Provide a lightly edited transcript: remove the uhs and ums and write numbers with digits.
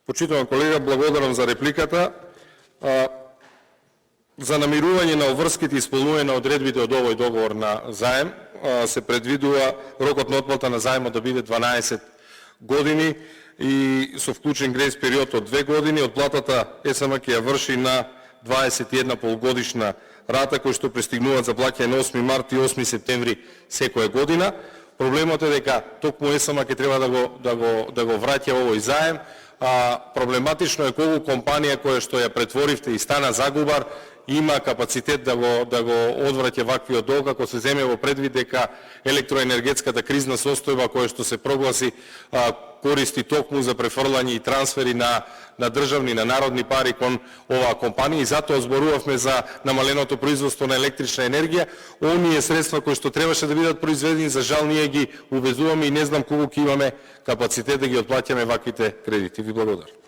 Почитуван колега, благодарам за репликата. За намирување на обврските и исполнување на одредбите од овој договор на заем се предвидува рокот на отплата на заемот да биде 12 години и со вклучен грејс период од 2 години. Отплатата СМ ќе ја врши на 21 полугодишна рата кои што пристигнуваат за плаќање на 8 март и 8 септември секоја година. Проблемот е дека токму СМ ќе треба да го враќа овој заем. Проблематично е колку компанија која што ја претворивте и стана загубар има капацитет да го одвраќа ваквиот долг, ако се земе во предвид дека електроенергетската кризна состојба која што се прогласи користи токму за префрлање и трансфери на државни, на народни пари кон оваа компанија и затоа зборувавме за намаленото производство на електрична енергија. Оние средства кои што требаше да бидат произведени, за жал ние ги увезуваме и не знам колку ќе имаме капацитет да ги отплаќаме ваквите кредити. Ви благодарам.